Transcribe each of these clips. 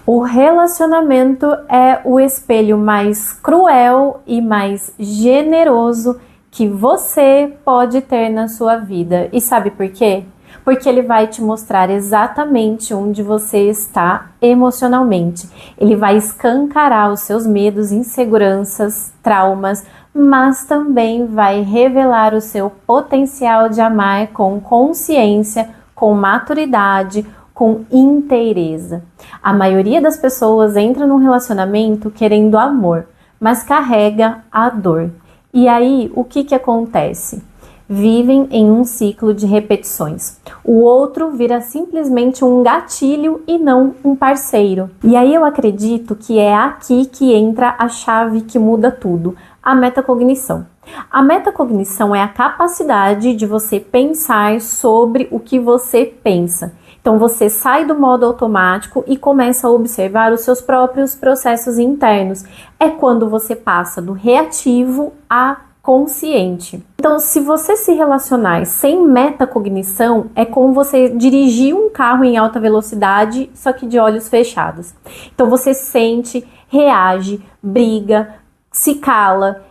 O relacionamento é o espelho mais cruel e mais generoso que você pode ter na sua vida. E sabe por quê? Porque ele vai te mostrar exatamente onde você está emocionalmente. Ele vai escancarar os seus medos, inseguranças, traumas, mas também vai revelar o seu potencial de amar com consciência, com maturidade, com inteireza. A maioria das pessoas entra num relacionamento querendo amor, mas carrega a dor. E aí, o que acontece? Vivem em um ciclo de repetições. O outro vira simplesmente um gatilho e não um parceiro. E aí eu acredito que é aqui que entra a chave que muda tudo, a metacognição. A metacognição é a capacidade de você pensar sobre o que você pensa. Então você sai do modo automático e começa a observar os seus próprios processos internos. É quando você passa do reativo a consciente. Então, se você se relacionar sem metacognição, é como você dirigir um carro em alta velocidade, só que de olhos fechados. Então você sente, reage, briga, se cala,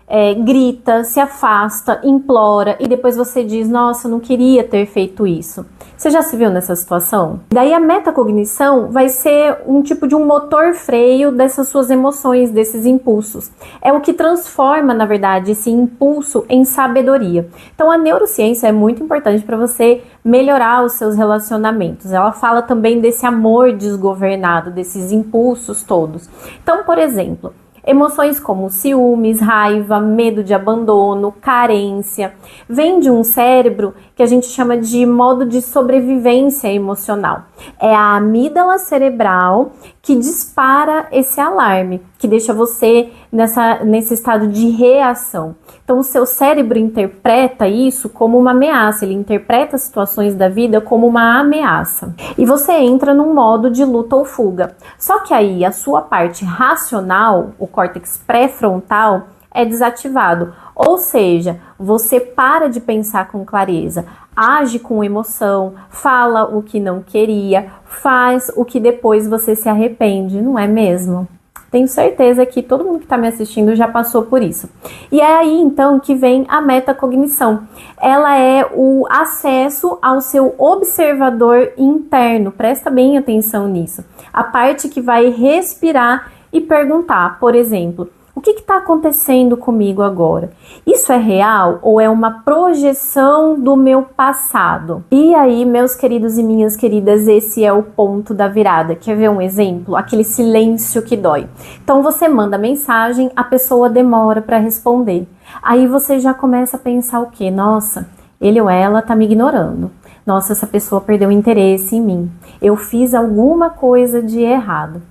grita, se afasta, implora e depois você diz, nossa, não queria ter feito isso. Você já se viu nessa situação? Daí a metacognição vai ser um tipo de um motor freio dessas suas emoções, desses impulsos. É o que transforma, na verdade, esse impulso em sabedoria. Então a neurociência é muito importante para você melhorar os seus relacionamentos. Ela fala também desse amor desgovernado, desses impulsos todos. Então, por exemplo, emoções como ciúmes, raiva, medo de abandono, carência, vem de um cérebro que a gente chama de modo de sobrevivência emocional. É a amígdala cerebral que dispara esse alarme, que deixa você nesse estado de reação. Então o seu cérebro interpreta isso como uma ameaça, ele interpreta as situações da vida como uma ameaça. E você entra num modo de luta ou fuga. Só que aí a sua parte racional, o córtex pré-frontal, é desativado. Ou seja, você para de pensar com clareza, age com emoção, fala o que não queria, faz o que depois você se arrepende, não é mesmo? Tenho certeza que todo mundo que está me assistindo já passou por isso. E é aí então que vem a metacognição. Ela é o acesso ao seu observador interno. Presta bem atenção nisso. A parte que vai respirar e perguntar, por exemplo, o que está acontecendo comigo agora? Isso é real ou é uma projeção do meu passado? E aí, meus queridos e minhas queridas, esse é o ponto da virada. Quer ver um exemplo? Aquele silêncio que dói. Então você manda mensagem, a pessoa demora para responder. Aí você já começa a pensar o quê? Nossa, ele ou ela tá me ignorando. Nossa, essa pessoa perdeu interesse em mim. Eu fiz alguma coisa de errado.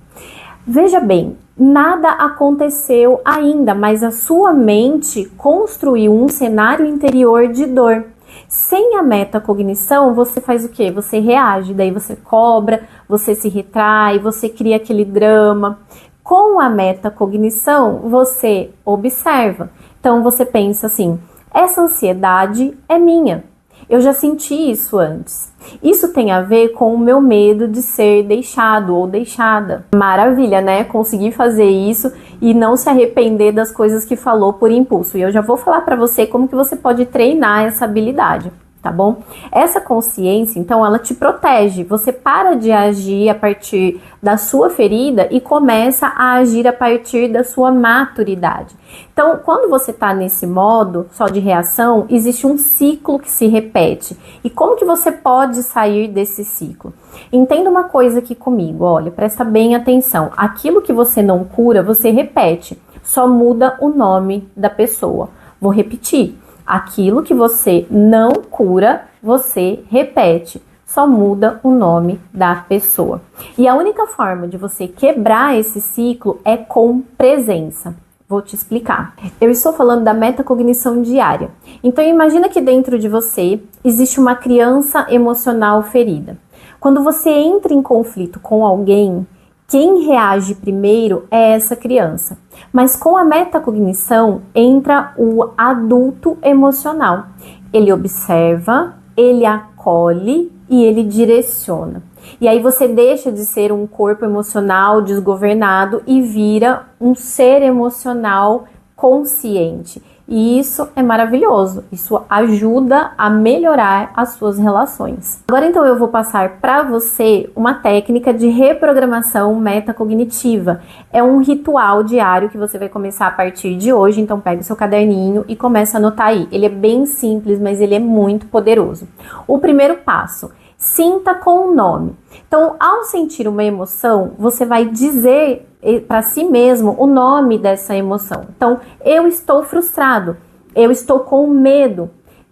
Veja bem, nada aconteceu ainda, mas a sua mente construiu um cenário interior de dor. Sem a metacognição, você faz o quê? Você reage, daí você cobra, você se retrai, você cria aquele drama. Com a metacognição, você observa. Então você pensa assim, essa ansiedade é minha. Eu já senti isso antes. Isso tem a ver com o meu medo de ser deixado ou deixada. Maravilha, né? Conseguir fazer isso e não se arrepender das coisas que falou por impulso. E eu já vou falar para você como que você pode treinar essa habilidade, tá bom? Essa consciência, então, ela te protege. Você para de agir a partir da sua ferida e começa a agir a partir da sua maturidade. Então, quando você tá nesse modo só de reação, existe um ciclo que se repete. E como que você pode sair desse ciclo? Entenda uma coisa aqui comigo, olha, presta bem atenção. Aquilo que você não cura, você repete. Só muda o nome da pessoa. Vou repetir. Aquilo que você não cura, você repete. Só muda o nome da pessoa. E a única forma de você quebrar esse ciclo é com presença. Vou te explicar. Eu estou falando da metacognição diária. Então imagina que dentro de você existe uma criança emocional ferida. Quando você entra em conflito com alguém, quem reage primeiro é essa criança. Mas com a metacognição entra o adulto emocional. Ele observa, ele acolhe e ele direciona. E aí você deixa de ser um corpo emocional desgovernado e vira um ser emocional consciente. E isso é maravilhoso, isso ajuda a melhorar as suas relações. Agora então eu vou passar para você uma técnica de reprogramação metacognitiva. É um ritual diário que você vai começar a partir de hoje, então pega o seu caderninho e começa a anotar aí. Ele é bem simples, mas ele é muito poderoso. O primeiro passo: sinta com o nome. Então, ao sentir uma emoção, você vai dizer para si mesmo o nome dessa emoção. Então, eu estou frustrado, eu estou com medo,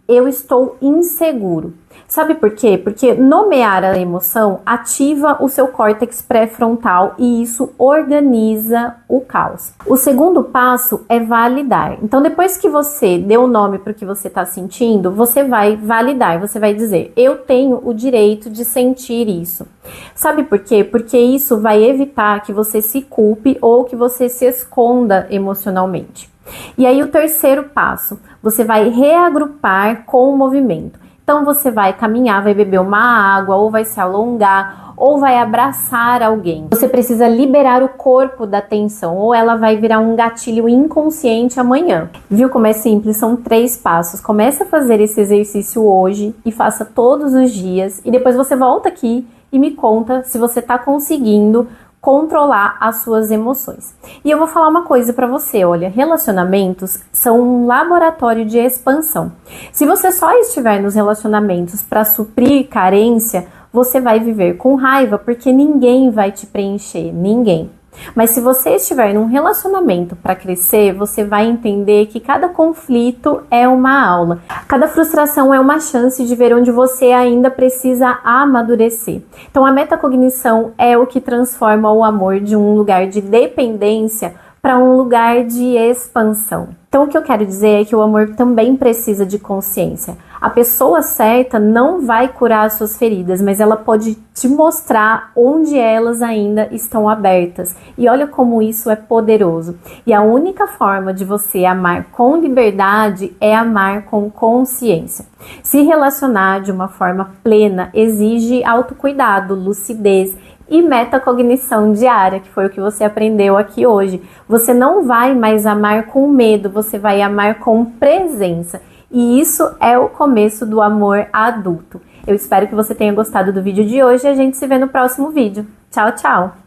eu estou inseguro. Sabe por quê? Porque nomear a emoção ativa o seu córtex pré-frontal e isso organiza o caos. O segundo passo é validar. Então, depois que você deu o nome para o que você está sentindo, você vai validar, você vai dizer: eu tenho o direito de sentir isso. Sabe por quê? Porque isso vai evitar que você se culpe ou que você se esconda emocionalmente. E aí, o terceiro passo, você vai reagrupar com o movimento. Então você vai caminhar, vai beber uma água, ou vai se alongar, ou vai abraçar alguém. Você precisa liberar o corpo da tensão, ou ela vai virar um gatilho inconsciente amanhã. Viu como é simples? São 3 passos. Comece a fazer esse exercício hoje e faça todos os dias. E depois você volta aqui e me conta se você está conseguindo controlar as suas emoções. E eu vou falar uma coisa para você, olha, relacionamentos são um laboratório de expansão. Se você só estiver nos relacionamentos para suprir carência, você vai viver com raiva, porque ninguém vai te preencher, ninguém. Mas se você estiver num relacionamento para crescer, você vai entender que cada conflito é uma aula. Cada frustração é uma chance de ver onde você ainda precisa amadurecer. Então a metacognição é o que transforma o amor de um lugar de dependência para um lugar de expansão. Então o que eu quero dizer é que o amor também precisa de consciência. A pessoa certa não vai curar as suas feridas, mas ela pode te mostrar onde elas ainda estão abertas. E olha como isso é poderoso. E a única forma de você amar com liberdade é amar com consciência. Se relacionar de uma forma plena exige autocuidado, lucidez e metacognição diária, que foi o que você aprendeu aqui hoje. Você não vai mais amar com medo, você vai amar com presença. E isso é o começo do amor adulto. Eu espero que você tenha gostado do vídeo de hoje e a gente se vê no próximo vídeo. Tchau, tchau!